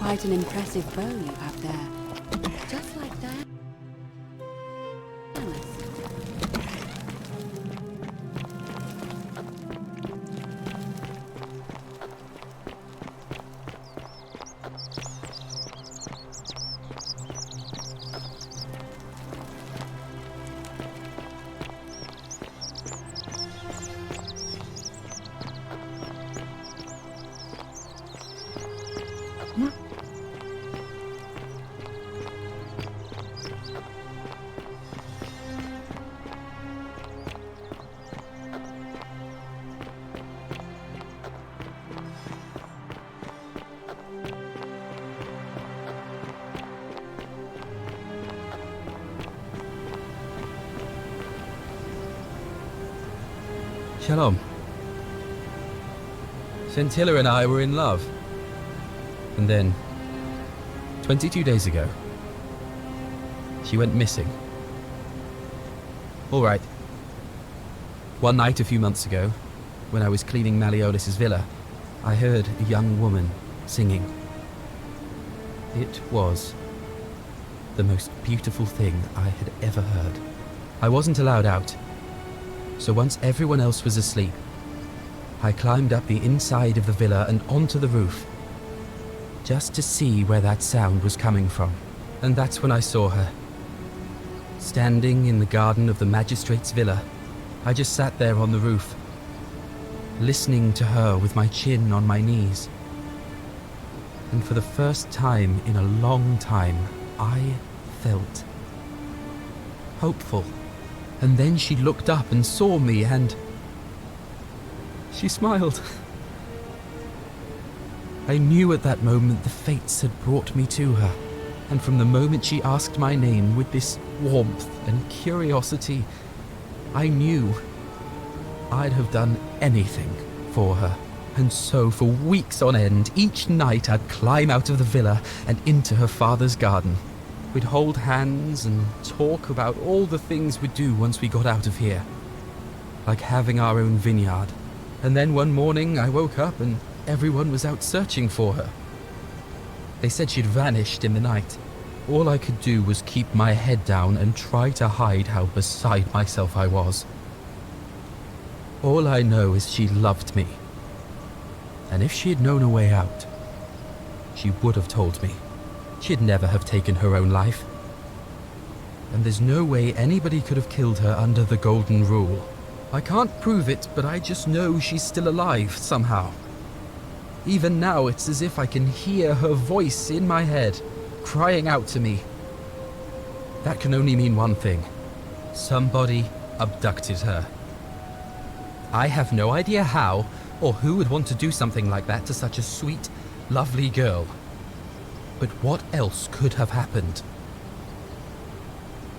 Quite an impressive bow you have there. Just like that. Shalom. Scintilla and I were in love. And then, 22 days ago, she went missing. All right. One night a few months ago, when I was cleaning Malleolus's villa, I heard a young woman singing. It was the most beautiful thing I had ever heard. I wasn't allowed out. So once everyone else was asleep, I climbed up the inside of the villa and onto the roof, just to see where that sound was coming from. And that's when I saw her. Standing in the garden of the magistrate's villa, I just sat there on the roof, listening to her with my chin on my knees. And for the first time in a long time, I felt hopeful. And then she looked up and saw me, and she smiled. I knew at that moment the fates had brought me to her, and from the moment she asked my name with this warmth and curiosity, I knew I'd have done anything for her. And so for weeks on end, each night I'd climb out of the villa and into her father's garden. We'd hold hands and talk about all the things we'd do once we got out of here. Like having our own vineyard. And then one morning I woke up and everyone was out searching for her. They said she'd vanished in the night. All I could do was keep my head down and try to hide how beside myself I was. All I know is she loved me. And if she had known a way out, she would have told me. She'd never have taken her own life. And there's no way anybody could have killed her under the Golden Rule. I can't prove it, but I just know she's still alive somehow. Even now, it's as if I can hear her voice in my head, crying out to me. That can only mean one thing. Somebody abducted her. I have no idea how, or who would want to do something like that to such a sweet, lovely girl. But what else could have happened?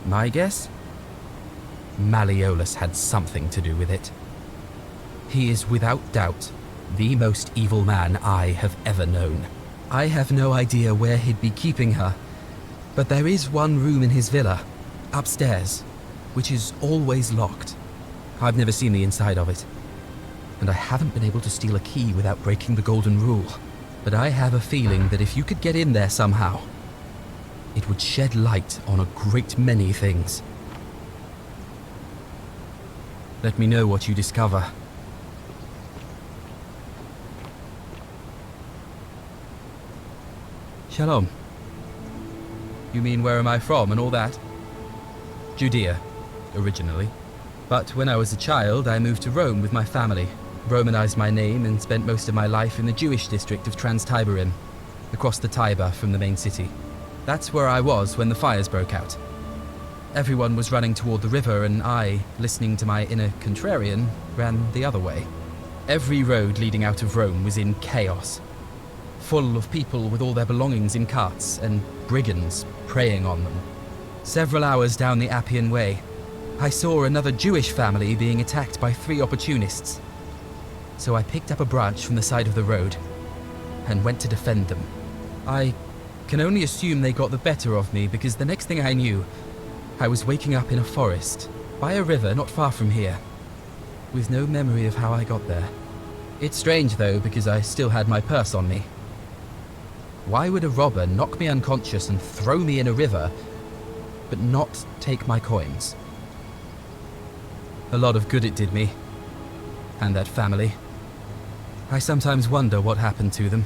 My guess? Malleolus had something to do with it. He is without doubt the most evil man I have ever known. I have no idea where he'd be keeping her, but there is one room in his villa, upstairs, which is always locked. I've never seen the inside of it, and I haven't been able to steal a key without breaking the Golden Rule. But I have a feeling that if you could get in there somehow, it would shed light on a great many things. Let me know what you discover. Shalom. You mean where am I from and all that? Judea, originally. But when I was a child, I moved to Rome with my family. Romanized my name and spent most of my life in the Jewish district of Trans-Tiberim, across the Tiber from the main city. That's where I was when the fires broke out. Everyone was running toward the river and I, listening to my inner contrarian, ran the other way. Every road leading out of Rome was in chaos, full of people with all their belongings in carts and brigands preying on them. Several hours down the Appian Way, I saw another Jewish family being attacked by 3 opportunists. So I picked up a branch from the side of the road and went to defend them. I can only assume they got the better of me because the next thing I knew, I was waking up in a forest, by a river not far from here, with no memory of how I got there. It's strange though because I still had my purse on me. Why would a robber knock me unconscious and throw me in a river, but not take my coins? A lot of good it did me, and that family. I sometimes wonder what happened to them.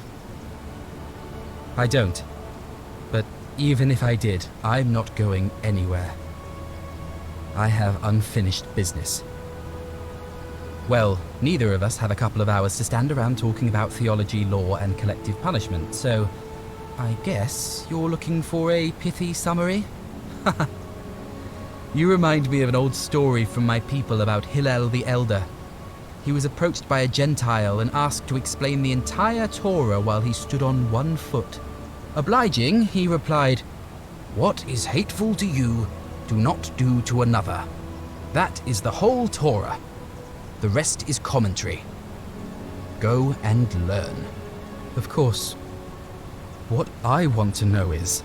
I don't, but even if I did, I'm not going anywhere. I have unfinished business. Well, neither of us have a couple of hours to stand around talking about theology, law, and collective punishment, so I guess you're looking for a pithy summary? You remind me of an old story from my people about Hillel the Elder. He was approached by a Gentile and asked to explain the entire Torah while he stood on one foot. Obliging, he replied, "What is hateful to you, do not do to another. That is the whole Torah. The rest is commentary. Go and learn." Of course, what I want to know is,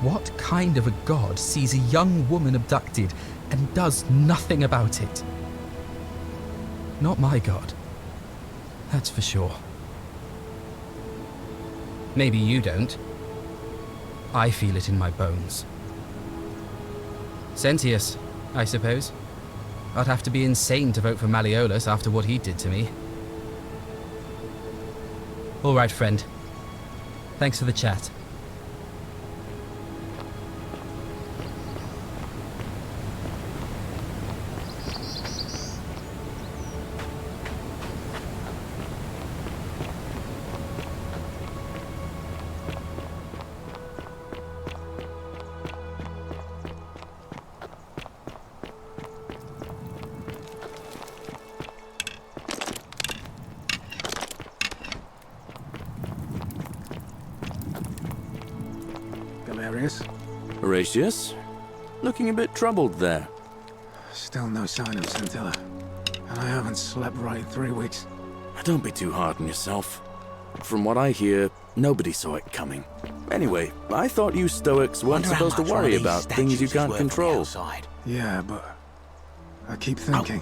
what kind of a god sees a young woman abducted and does nothing about it? Not my god. That's for sure. Maybe you don't. I feel it in my bones. Sentius, I suppose. I'd have to be insane to vote for Malleolus after what he did to me. All right, friend. Thanks for the chat. Horatius? Looking a bit troubled there. Still no sign of Scintilla. And I haven't slept right in 3 weeks. Don't be too hard on yourself. From what I hear, nobody saw it coming. Anyway, I thought you Stoics weren't supposed to worry about things you can't control. Yeah, but I keep thinking,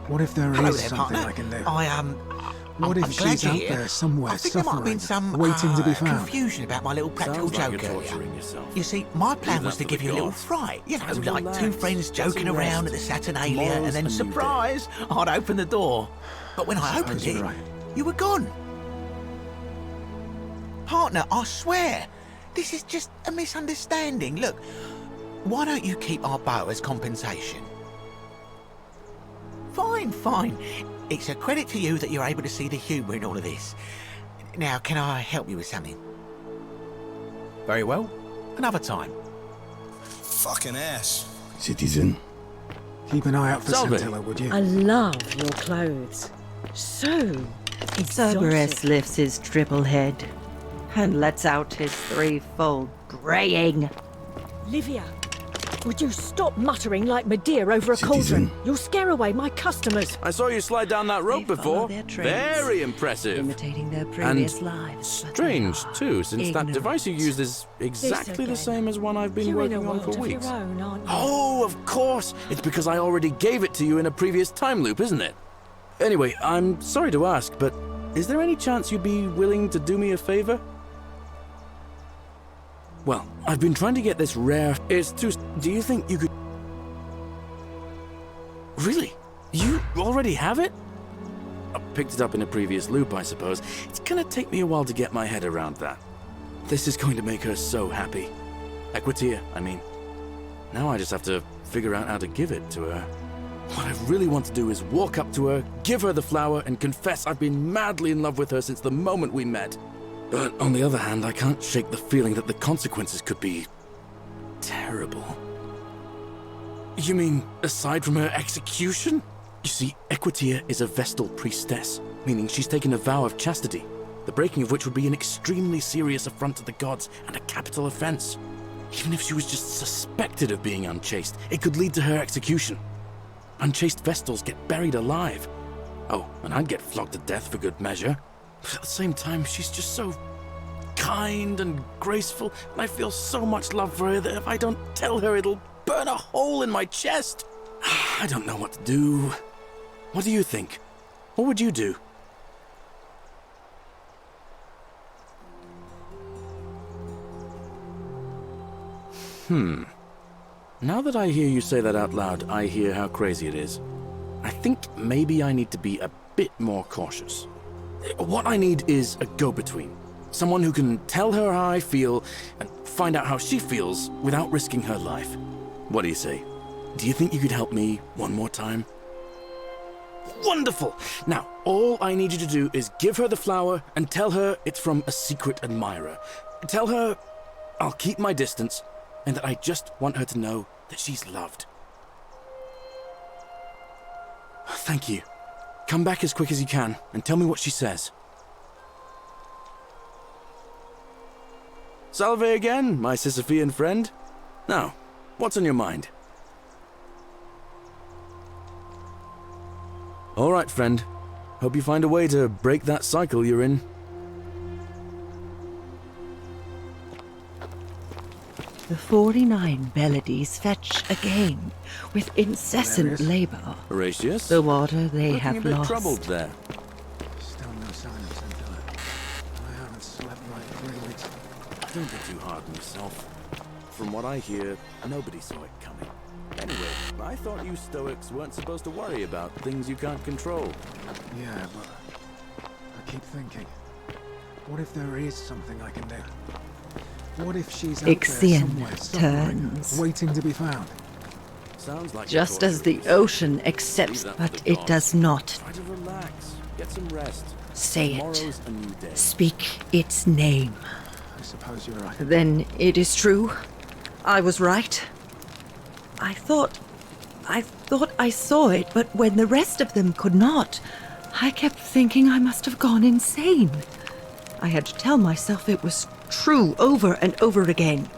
what if there Hello is there, something partner. I can do? I'm What if glad she's you're out here. there somewhere I think there might have been suffering, some waiting to be found? confusion about my little practical Sounds like joke you're earlier. torturing yourself. You see, my plan Leave was that to for give the you a little gods. fright. You know, Just like relax. two friends Get joking some around rest. at the Saturnalia, Tomorrow's and then a new surprise, I'd open the door. But when I opened you're it, right. you were gone. Partner, I swear, this is just a misunderstanding. Look, why don't you keep our boat as compensation? Fine. It's a credit to you that you're able to see the humour in all of this. Now, can I help you with something? Very well. Another time. Fucking ass. Citizen. Keep an eye out for Salve. Scintilla, would you? I love your clothes. So Cerberus exotic. lifts his triple head and lets out his threefold braying. Livia, would you stop muttering like Medea over a Citizen. cauldron? You'll scare away my customers. I saw you slide down that rope They before. follow their trades, Very impressive. imitating their previous lives. but they Strange, are too, since that ignorant. device you used is exactly the again. same as one I've been You're in a working on world for of weeks. your own, aren't you? Oh, of course! It's because I already gave it to you in a previous time loop, isn't it? Anyway, I'm sorry to ask, but is there any chance you'd be willing to do me a favor? Well, I've been trying to get this rare... Do you think you could... Really? You already have it? I picked it up in a previous loop, I suppose. It's gonna take me a while to get my head around that. This is going to make her so happy. Equitia, I mean. Now I just have to figure out how to give it to her. What I really want to do is walk up to her, give her the flower, and confess I've been madly in love with her since the moment we met. But on the other hand, I can't shake the feeling that the consequences could be... terrible. You mean, aside from her execution? You see, Equitia is a Vestal priestess, meaning she's taken a vow of chastity, the breaking of which would be an extremely serious affront to the gods and a capital offense. Even if she was just suspected of being unchaste, it could lead to her execution. Unchaste Vestals get buried alive. Oh, and I'd get flogged to death for good measure. But at the same time, she's just so kind and graceful, and I feel so much love for her that if I don't tell her, it'll burn a hole in my chest. I don't know what to do. What do you think? What would you do? Now that I hear you say that out loud, I hear how crazy it is. I think maybe I need to be a bit more cautious. What I need is a go-between. Someone who can tell her how I feel and find out how she feels without risking her life. What do you say? Do you think you could help me one more time? Wonderful! Now, all I need you to do is give her the flower and tell her it's from a secret admirer. Tell her I'll keep my distance and that I just want her to know that she's loved. Thank you. Come back as quick as you can and tell me what she says. Salve again, my Sisyphean friend. Now, what's on your mind? All right, friend. Hope you find a way to break that cycle you're in. The 49 Beladies fetch again, with incessant labor. Horatius? The water they Looking have a bit lost. troubled there. Still no sign of Scintilla. I haven't slept right in 3 weeks. Don't be too hard on yourself. From what I hear, nobody saw it coming. Anyway, I thought you Stoics weren't supposed to worry about things you can't control. Yeah, but I keep thinking, what if there is something I can do? What if she's out there Ixion somewhere, suffering, turns. waiting to be found? Sounds like Just as the ocean accepts, but it does not. Try to relax. Get some rest. Say it. Tomorrow's a new day. Speak its name. I suppose you're right. Then it is true. I was right. I thought I saw it, but when the rest of them could not, I kept thinking I must have gone insane. I had to tell myself it was true over and over again,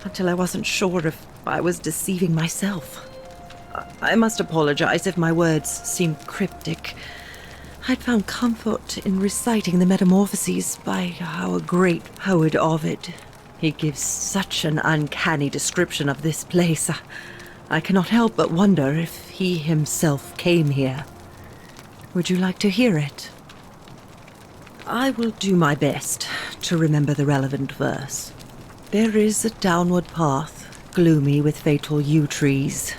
until I wasn't sure if I was deceiving myself. I must apologize if my words seemed cryptic. I'd found comfort in reciting the Metamorphoses by our great poet Ovid. He gives such an uncanny description of this place. I cannot help but wonder if he himself came here. Would you like to hear it? I will do my best to remember the relevant verse. There is a downward path, gloomy with fatal yew trees.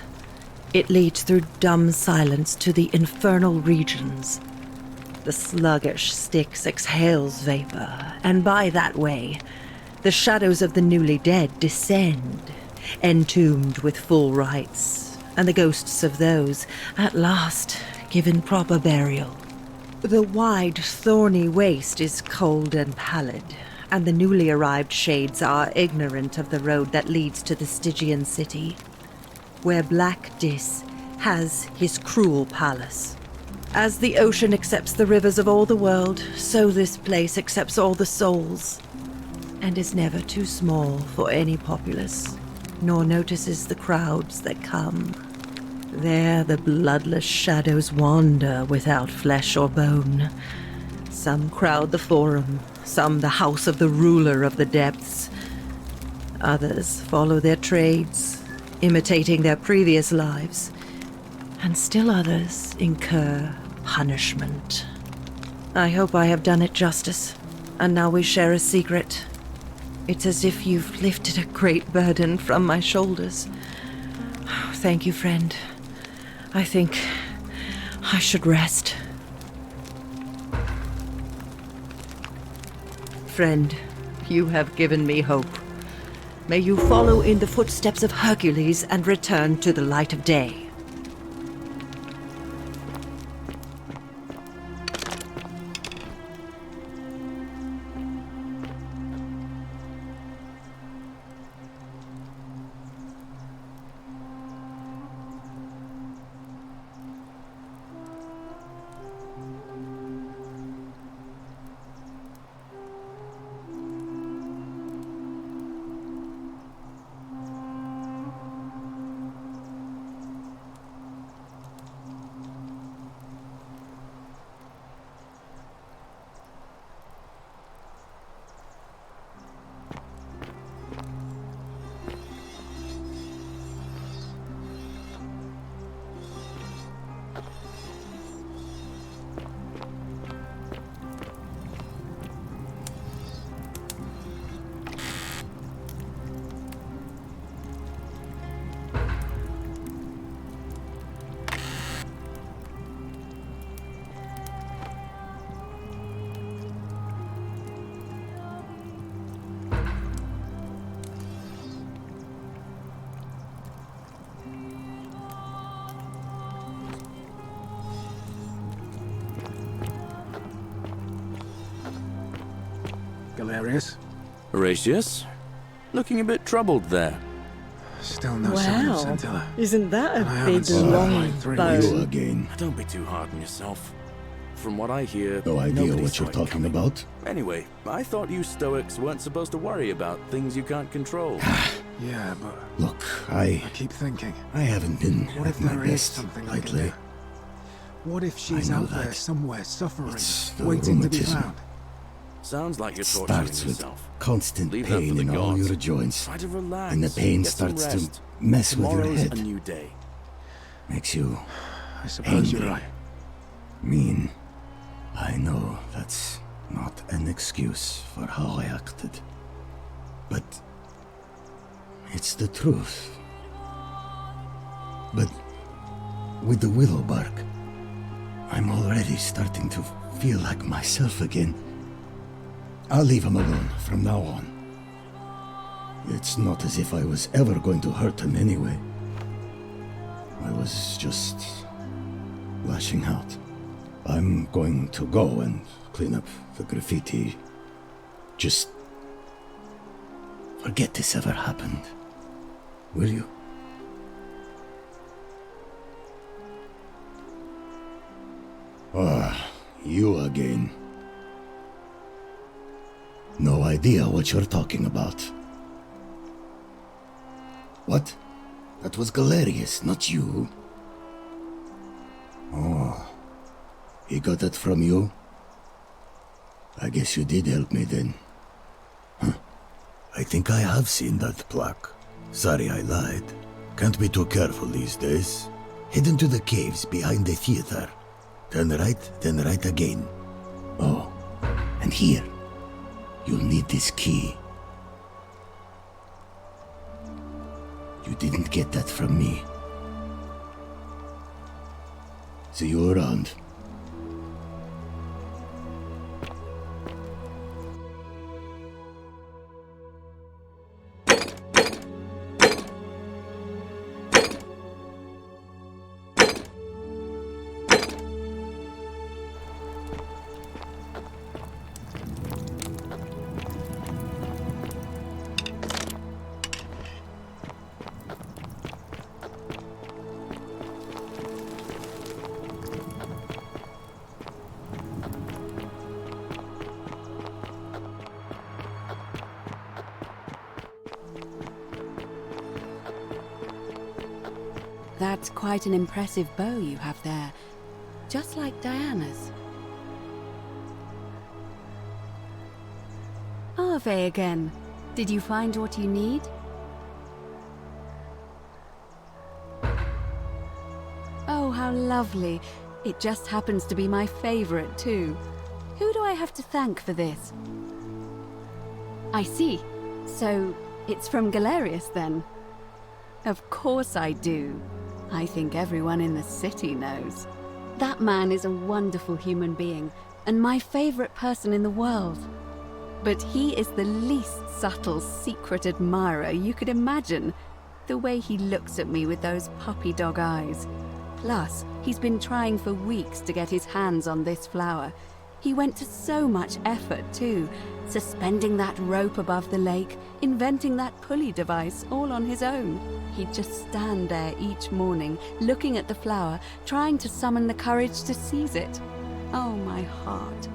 It leads through dumb silence to the infernal regions. The sluggish Styx exhales vapor, and by that way, the shadows of the newly dead descend, entombed with full rites, and the ghosts of those, at last, given proper burial. The wide, thorny waste is cold and pallid, and the newly arrived shades are ignorant of the road that leads to the Stygian city, where Black Dis has his cruel palace. As the ocean accepts the rivers of all the world, so this place accepts all the souls, and is never too small for any populace, nor notices the crowds that come. There the bloodless shadows wander without flesh or bone. Some crowd the forum, some the house of the ruler of the depths. Others follow their trades, imitating their previous lives, and still others incur punishment. I hope I have done it justice, and now we share a secret. It's as if you've lifted a great burden from my shoulders. Thank you, friend. I think I should rest. Friend, you have given me hope. May you follow in the footsteps of Hercules and return to the light of day. Galerius. Horatius? Looking a bit troubled there. Still no sign of Wow, Scintilla. isn't that And I a haven't big seen her for long like 3 bone? weeks. You again. Don't be too hard on yourself. From what I hear, No idea nobody what saw you're it talking coming. about. Anyway, I thought you Stoics weren't supposed to worry about things you can't control. Yeah, but Look, I keep thinking, I haven't been what at if my there is best something I can lately. do? What if she's know out there that. somewhere suffering, It's the waiting to be rheumatism. found? Sounds like you're It torturing starts with yourself. constant Leave that for pain the in all gods. your joints, Try to relax. and the pain Get some starts to rest. mess with your Tomorrow's head. a new day. Makes you I suppose you're angry, right. mean. I know that's not an excuse for how I acted, but it's the truth. But with the willow bark, I'm already starting to feel like myself again. I'll leave him alone from now on. It's not as if I was ever going to hurt him anyway. I was just lashing out. I'm going to go and clean up the graffiti. Just forget this ever happened. Will you? Ah, you again. No idea what you're talking about. What? That was Galerius, not you. Oh, he got that from you? I guess you did help me then. Huh. I think I have seen that plaque. Sorry I lied. Can't be too careful these days. Head into the caves behind the theater. Turn right, then right again. Oh, and here. You'll need this key. You didn't get that from me. See you around. That's quite an impressive bow you have there. Just like Diana's. Ave again. Did you find what you need? Oh, how lovely. It just happens to be my favorite, too. Who do I have to thank for this? I see. So, it's from Galerius, then? Of course I do. I think everyone in the city knows. That man is a wonderful human being, and my favorite person in the world. But he is the least subtle, secret admirer you could imagine. The way he looks at me with those puppy dog eyes. Plus, he's been trying for weeks to get his hands on this flower. He went to so much effort, too. Suspending that rope above the lake, inventing that pulley device all on his own. He'd just stand there each morning, looking at the flower, trying to summon the courage to seize it. Oh, my heart.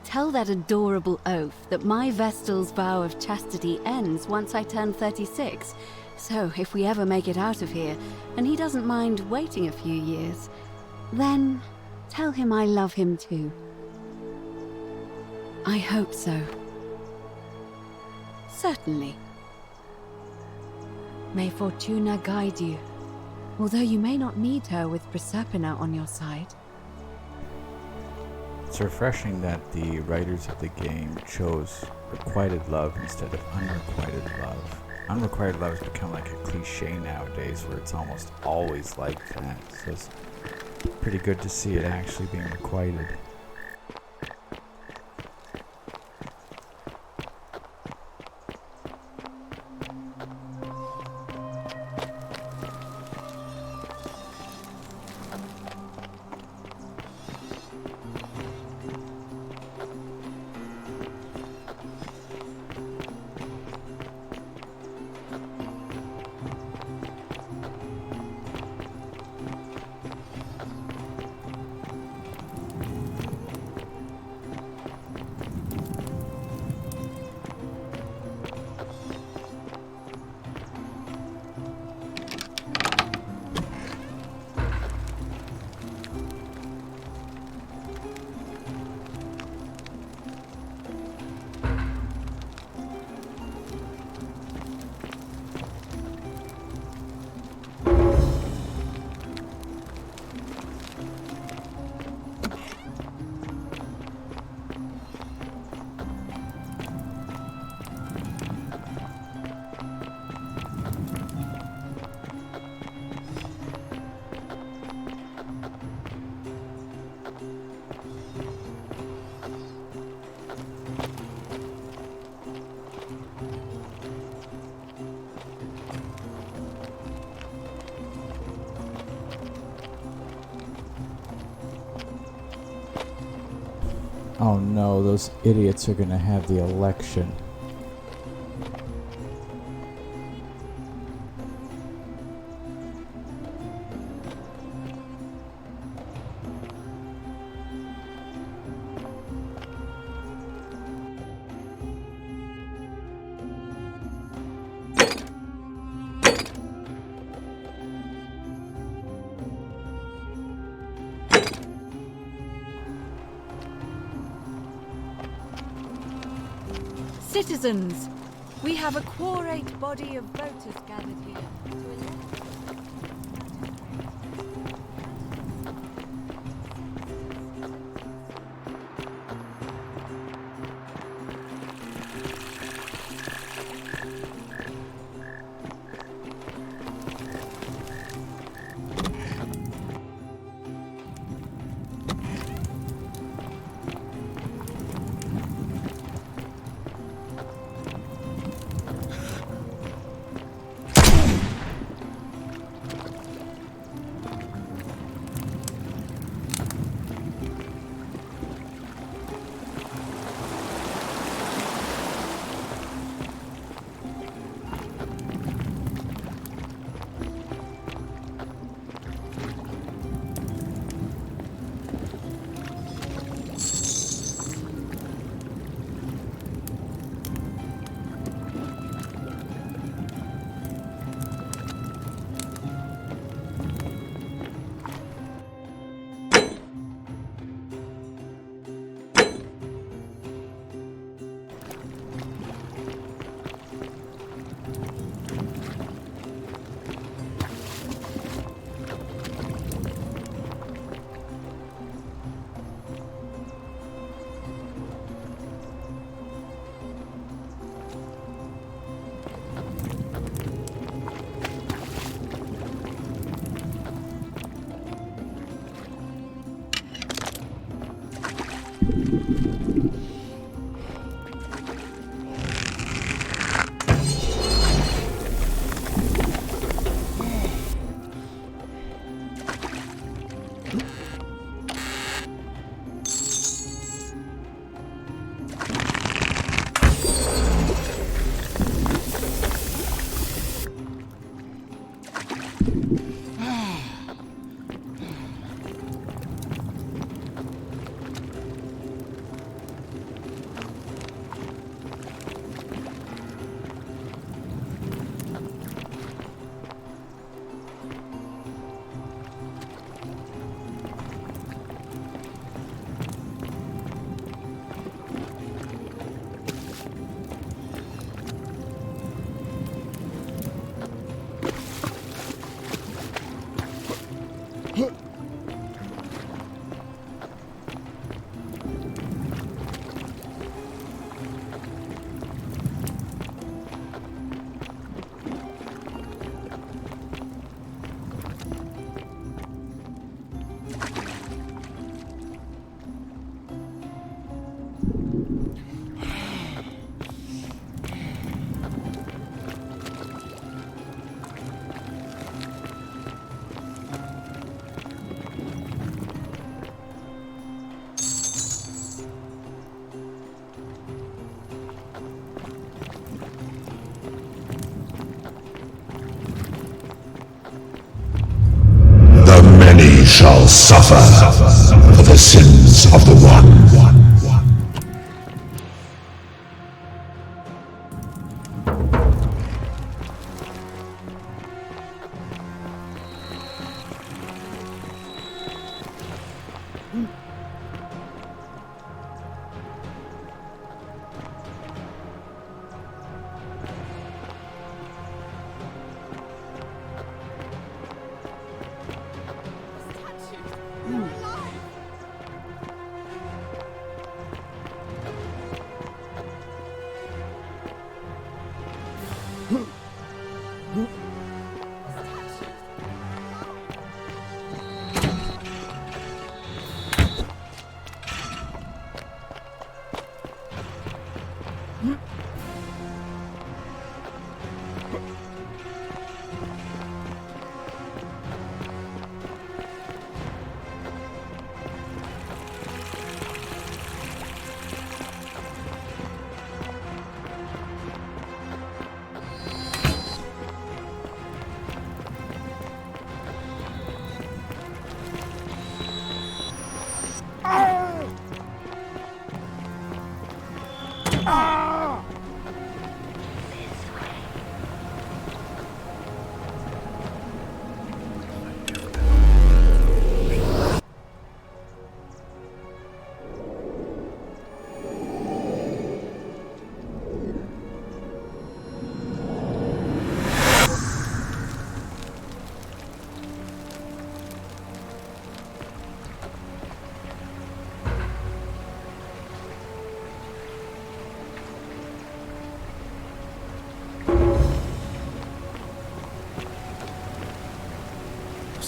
Tell that adorable oaf that my Vestal's vow of chastity ends once I turn 36. So if we ever make it out of here, and he doesn't mind waiting a few years, then tell him I love him too. I hope so. Certainly. May Fortuna guide you, although you may not need her with Proserpina on your side. It's refreshing that the writers of the game chose requited love instead of unrequited love. Unrequited love has become like a cliche nowadays where it's almost always like that. So it's pretty good to see it actually being requited. Oh no, those idiots are gonna have the election. Citizens, we have a quorate body of voters gathered here to elect. Shall suffer for the sins of the one.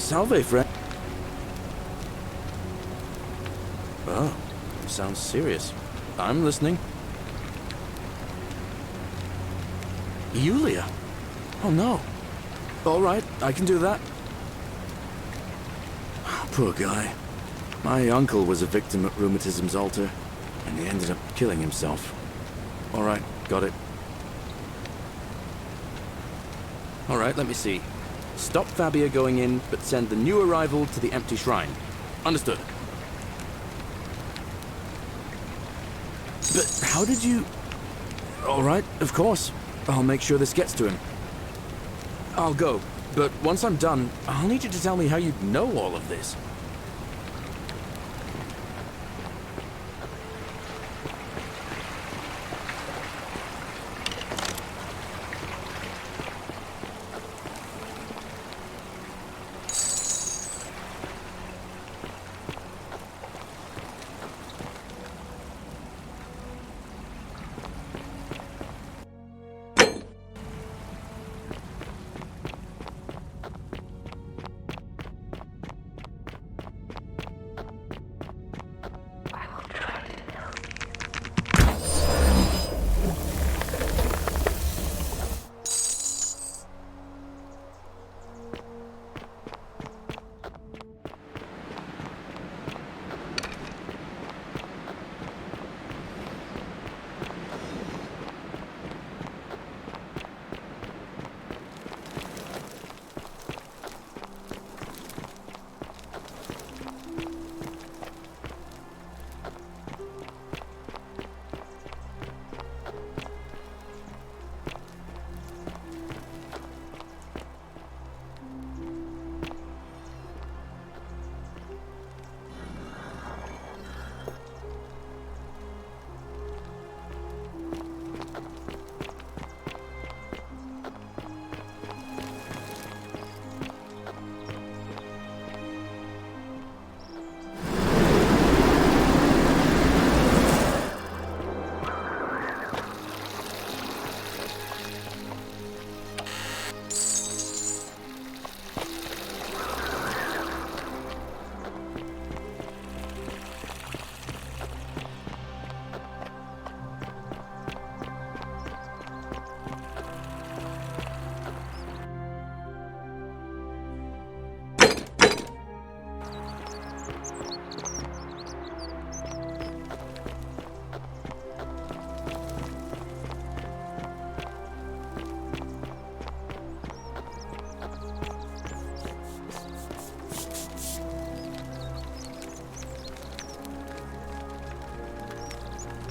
Salve, friend. Oh, sounds serious. I'm listening. Yulia? Oh no. All right, I can do that. Poor guy. My uncle was a victim at rheumatism's altar, and he ended up killing himself. All right, got it. All right, let me see. Stop Fabia going in, but send the new arrival to the empty shrine. Understood. But how did you... All right, of course. I'll make sure this gets to him. I'll go, but once I'm done, I'll need you to tell me how you know all of this.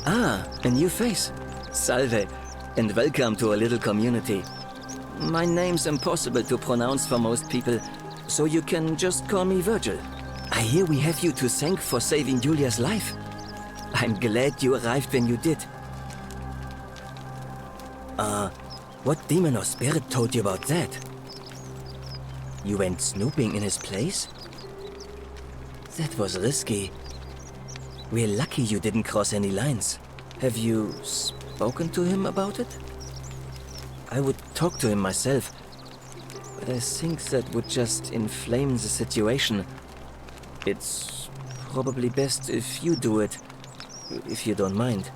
Ah, a new face. Salve, and welcome to our little community. My name's impossible to pronounce for most people, so you can just call me Virgil. I hear we have you to thank for saving Julia's life. I'm glad you arrived when you did. What demon or spirit told you about that? You went snooping in his place? That was risky. We're lucky you didn't cross any lines. Have you spoken to him about it? I would talk to him myself, but I think that would just inflame the situation. It's probably best if you do it, if you don't mind.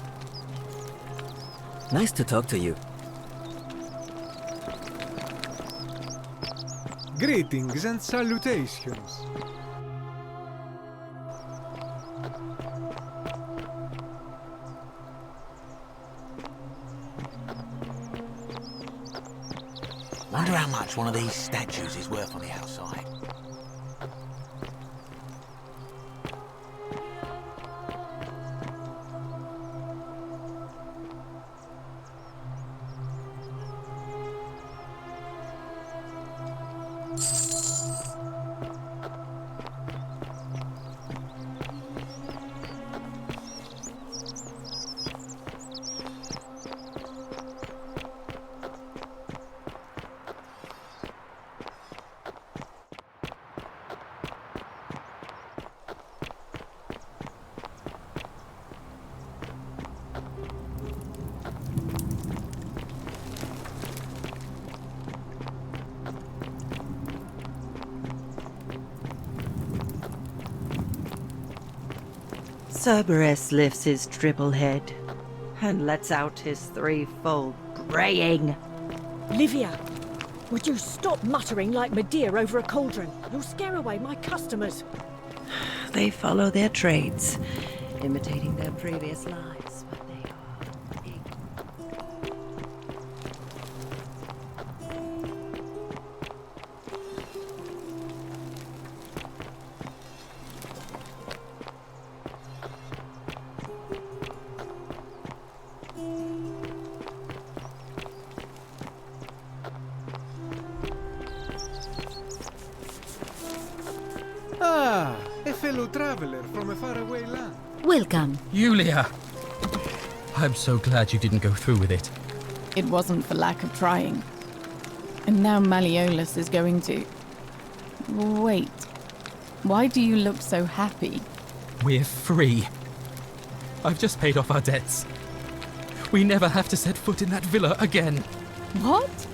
Nice to talk to you. Greetings and salutations. Wonder how much one of these statues is worth on the outside. Cerberus lifts his triple head and lets out his threefold braying. Livia, would you stop muttering like Medea over a cauldron? You'll scare away my customers. They follow their trades, imitating their previous lives, but they are ignorant. Ah, a fellow traveler from a faraway land. Welcome. Yulia! I'm so glad you didn't go through with it. It wasn't for lack of trying. And now Malleolus is going to... Wait. Why do you look so happy? We're free. I've just paid off our debts. We never have to set foot in that villa again. What?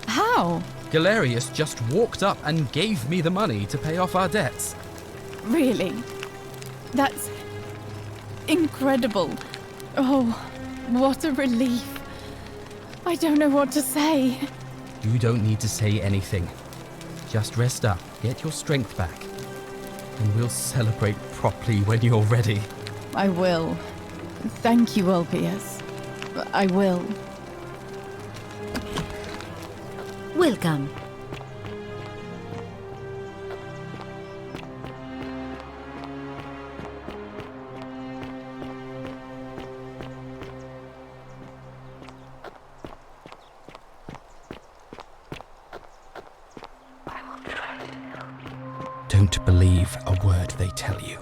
How? Galerius just walked up and gave me the money to pay off our debts. Really? That's... incredible. Oh, what a relief. I don't know what to say. You don't need to say anything. Just rest up, get your strength back, and we'll celebrate properly when you're ready. I will. Thank you, Ulpius. I will. Welcome. Don't believe a word they tell you.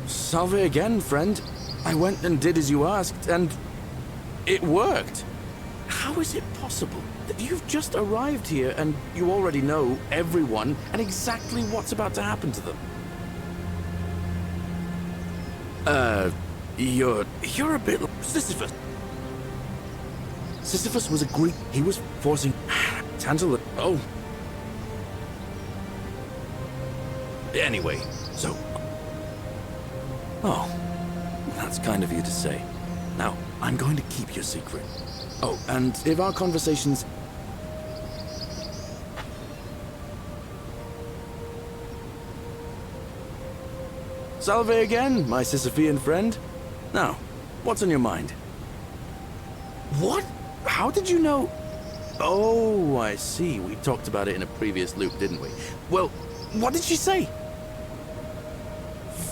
Salve again, friend. I went and did as you asked, and it worked. How is it possible that you've just arrived here and you already know everyone and exactly what's about to happen to them? You're a bit like Sisyphus. Sisyphus was a Greek. He was forcing Tantalus. Oh. Anyway, so... Oh, that's kind of you to say. Now, I'm going to keep your secret. Oh, and if our conversations... Salve again, my Sisyphean friend. Now, what's on your mind? What? How did you know? Oh, I see. We talked about it in a previous loop, didn't we? Well, what did she say?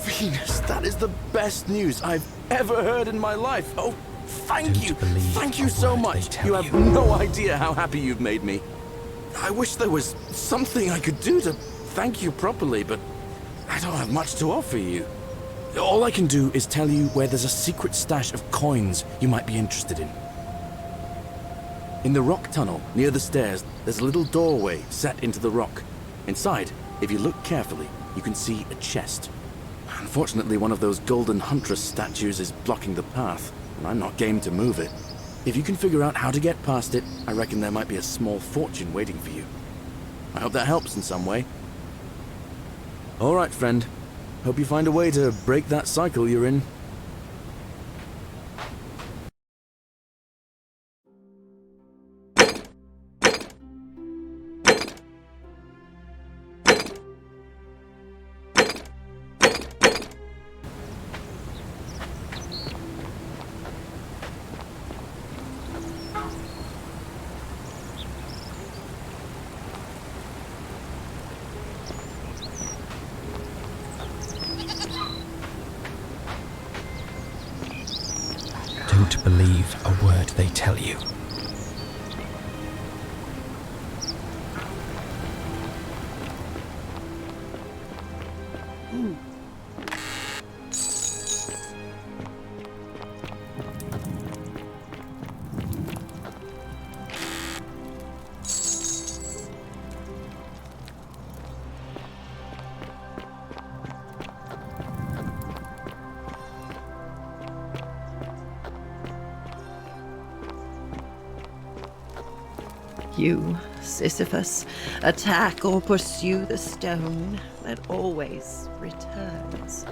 Venus, that is the best news I've ever heard in my life. Oh, thank you. Thank you so much. You have no idea how happy you've made me. I wish there was something I could do to thank you properly, but I don't have much to offer you. All I can do is tell you where there's a secret stash of coins you might be interested in. In the rock tunnel near the stairs, there's a little doorway set into the rock. Inside, if you look carefully, you can see a chest. Unfortunately, one of those golden huntress statues is blocking the path, and I'm not game to move it. If you can figure out how to get past it, I reckon there might be a small fortune waiting for you. I hope that helps in some way. All right, friend. Hope you find a way to break that cycle you're in. Don't believe a word they tell you. You, Sisyphus, attack or pursue the stone that always returns.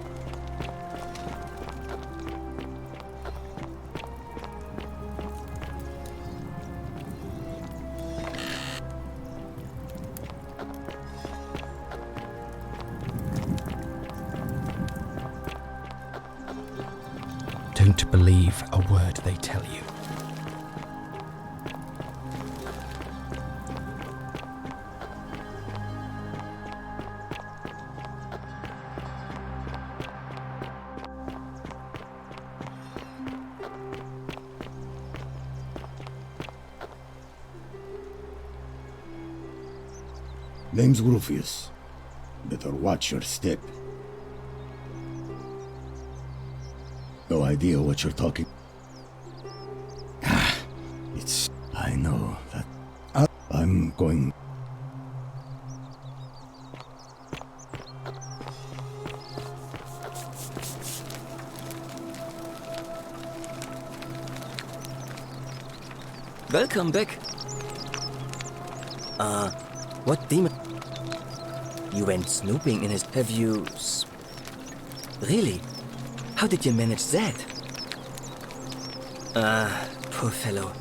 Don't believe a word they tell you. Name's Rufius. Better watch your step. No idea what you're talking. I know that. I'm going. Welcome back. What demon? You went snooping in his... Have you... Really? How did you manage that? Poor fellow.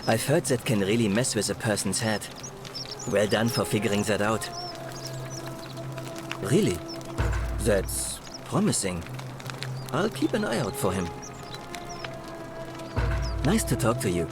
I've heard that can really mess with a person's head. Well done for figuring that out. Really? That's promising. I'll keep an eye out for him. Nice to talk to you.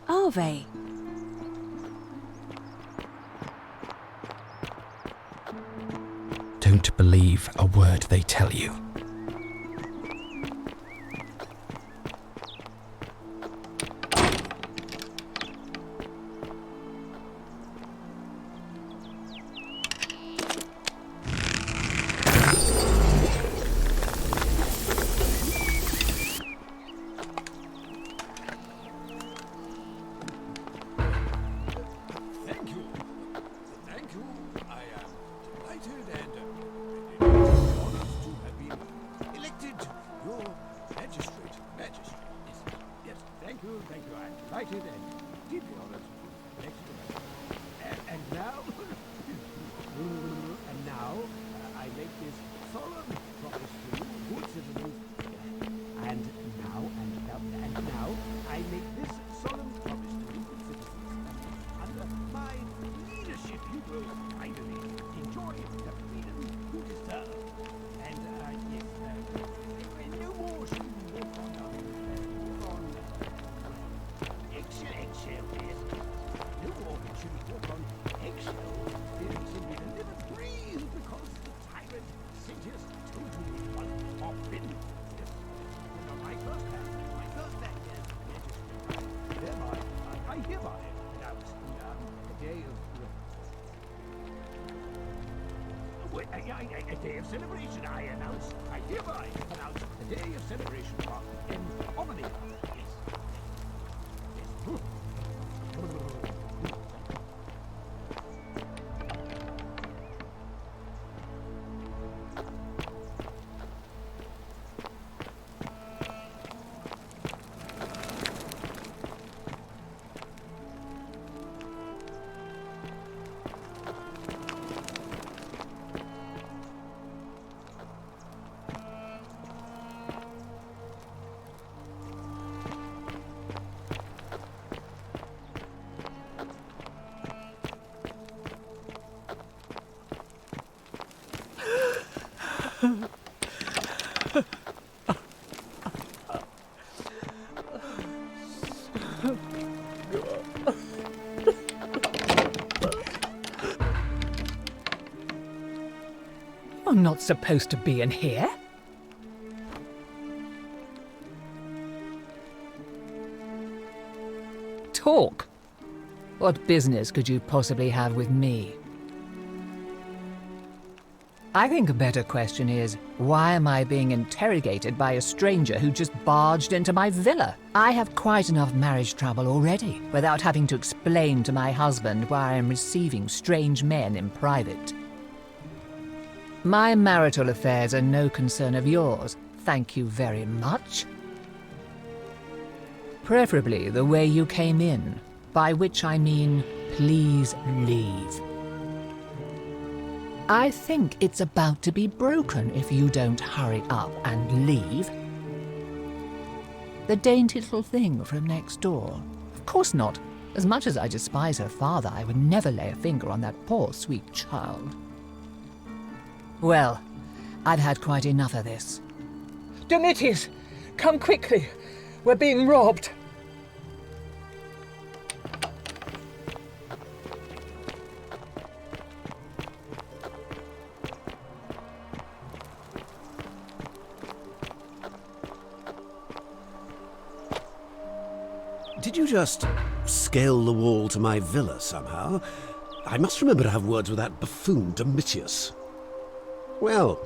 Are they? Don't believe a word they tell you. A day of celebration, I hereby announce a day of celebration in Albany. Yes. Yes. You're not supposed to be in here. Talk. What business could you possibly have with me? I think a better question is, why am I being interrogated by a stranger who just barged into my villa? I have quite enough marriage trouble already, without having to explain to my husband why I am receiving strange men in private. My marital affairs are no concern of yours, thank you very much. Preferably the way you came in, by which I mean, please leave. I think it's about to be broken if you don't hurry up and leave. The dainty little thing from next door. Of course not. As much as I despise her father, I would never lay a finger on that poor, sweet child. Well, I've had quite enough of this. Domitius, come quickly. We're being robbed. Did you just scale the wall to my villa somehow? I must remember to have words with that buffoon Domitius. Well,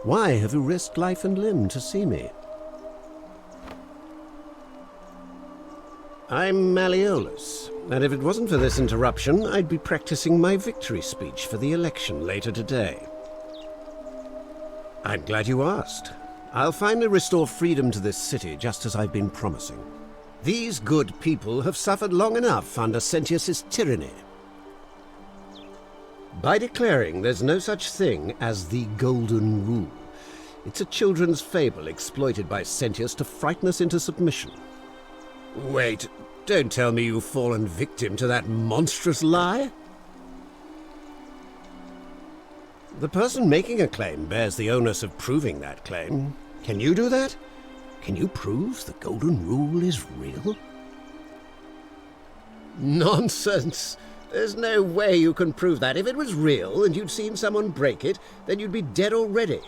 why have you risked life and limb to see me? I'm Malleolus, and if it wasn't for this interruption, I'd be practicing my victory speech for the election later today. I'm glad you asked. I'll finally restore freedom to this city, just as I've been promising. These good people have suffered long enough under Sentius's tyranny. By declaring there's no such thing as the Golden Rule, it's a children's fable exploited by Sentius to frighten us into submission. Wait, don't tell me you've fallen victim to that monstrous lie? The person making a claim bears the onus of proving that claim. Can you do that? Can you prove the Golden Rule is real? Nonsense! There's no way you can prove that. If it was real and you'd seen someone break it, then you'd be dead already.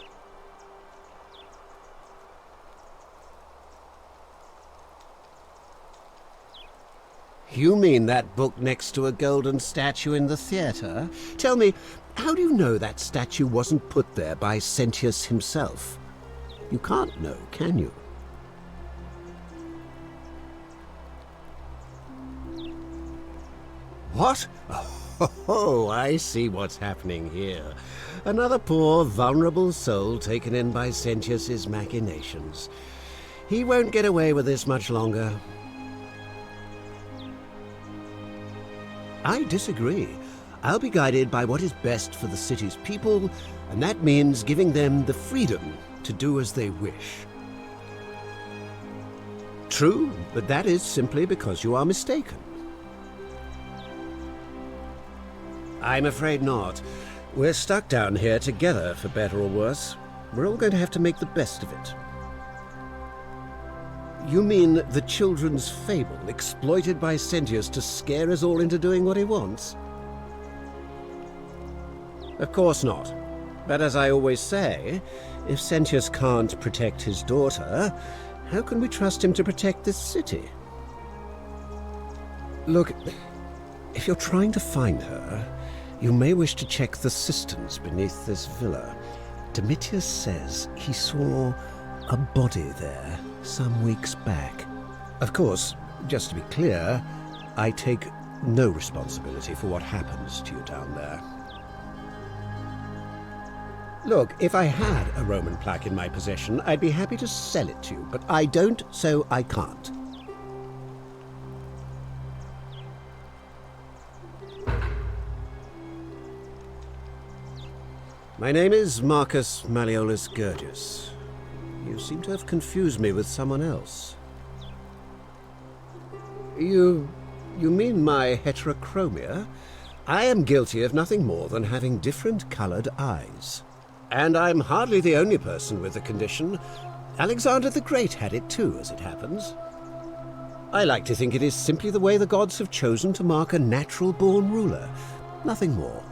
You mean that book next to a golden statue in the theatre? Tell me, how do you know that statue wasn't put there by Sentius himself? You can't know, can you? What? Oh, I see what's happening here. Another poor, vulnerable soul taken in by Sentius's machinations. He won't get away with this much longer. I disagree. I'll be guided by what is best for the city's people, and that means giving them the freedom to do as they wish. True, but that is simply because you are mistaken. I'm afraid not. We're stuck down here together, for better or worse. We're all going to have to make the best of it. You mean the children's fable exploited by Sentius to scare us all into doing what he wants? Of course not. But as I always say, if Sentius can't protect his daughter, how can we trust him to protect this city? Look, if you're trying to find her, you may wish to check the cisterns beneath this villa. Domitius says he saw a body there some weeks back. Of course, just to be clear, I take no responsibility for what happens to you down there. Look, if I had a Roman plaque in my possession, I'd be happy to sell it to you, but I don't, so I can't. My name is Marcus Malleolus Gurgius. You seem to have confused me with someone else. You mean my heterochromia? I am guilty of nothing more than having different colored eyes. And I'm hardly the only person with the condition. Alexander the Great had it too, as it happens. I like to think it is simply the way the gods have chosen to mark a natural-born ruler. Nothing more.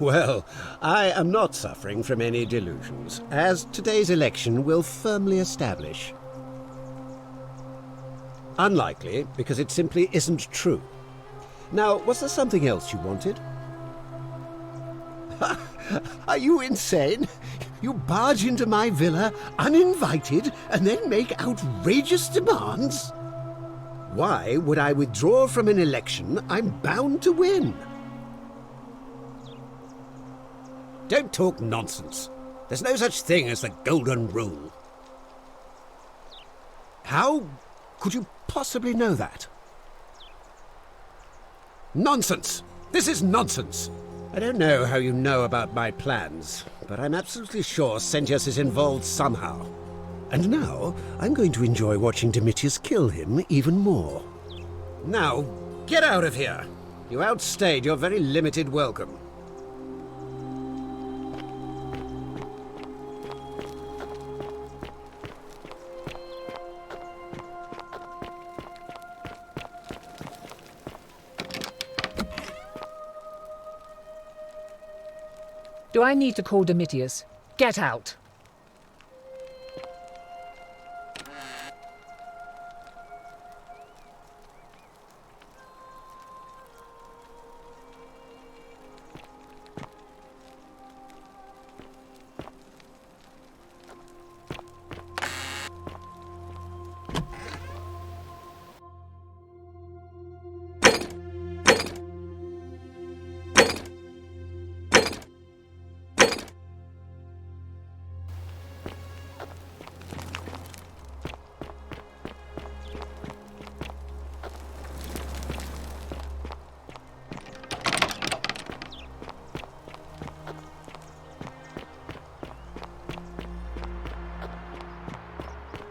Well, I am not suffering from any delusions, as today's election will firmly establish. Unlikely, because it simply isn't true. Now, was there something else you wanted? Are you insane? You barge into my villa uninvited and then make outrageous demands? Why would I withdraw from an election I'm bound to win? Don't talk nonsense. There's no such thing as the golden rule. How could you possibly know that? Nonsense! This is nonsense! I don't know how you know about my plans, but I'm absolutely sure Sentius is involved somehow. And now, I'm going to enjoy watching Domitius kill him even more. Now, get out of here! You outstayed your very limited welcome. Do I need to call Domitius? Get out!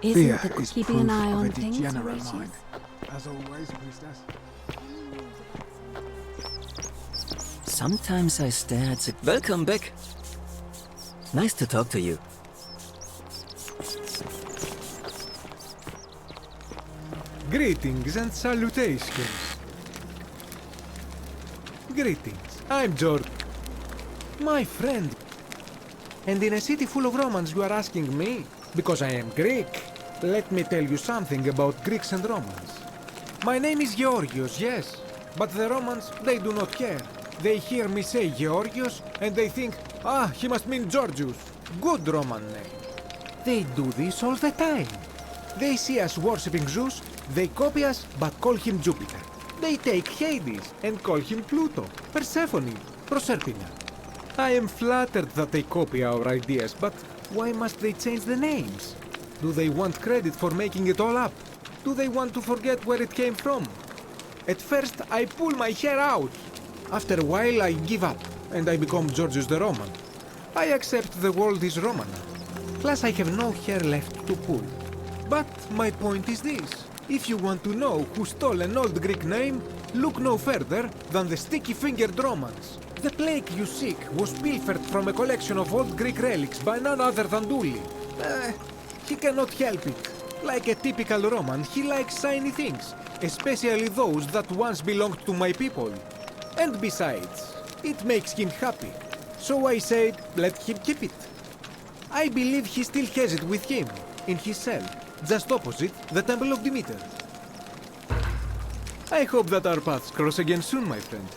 Isn't Fear the is keeping an proof eye of on a things, degenerate Horatius? mind. As always, priestess. Sometimes I stare at the... Welcome back. Nice to talk to you. Greetings and salutations. Greetings. I'm George. My friend. And in a city full of Romans you are asking me? Because I am Greek. Let me tell you something about Greeks and Romans. My name is Georgios, yes. But the Romans, they do not care. They hear me say Georgios and they think, ah, he must mean Georgius. Good Roman name. They do this all the time. They see us worshipping Zeus, they copy us but call him Jupiter. They take Hades and call him Pluto, Persephone, Proserpina. I am flattered that they copy our ideas, but why must they change the names? Do they want credit for making it all up? Do they want to forget where it came from? At first, I pull my hair out. After a while, I give up, and I become Georgius the Roman. I accept the world is Roman. Plus, I have no hair left to pull. But my point is this. If you want to know who stole an old Greek name, look no further than the sticky-fingered Romans. The plague you seek was pilfered from a collection of old Greek relics by none other than Dully. He cannot help it. Like a typical Roman, he likes shiny things, especially those that once belonged to my people. And besides, it makes him happy. So I said, let him keep it. I believe he still has it with him, in his cell, just opposite the Temple of Demeter. I hope that our paths cross again soon, my friend.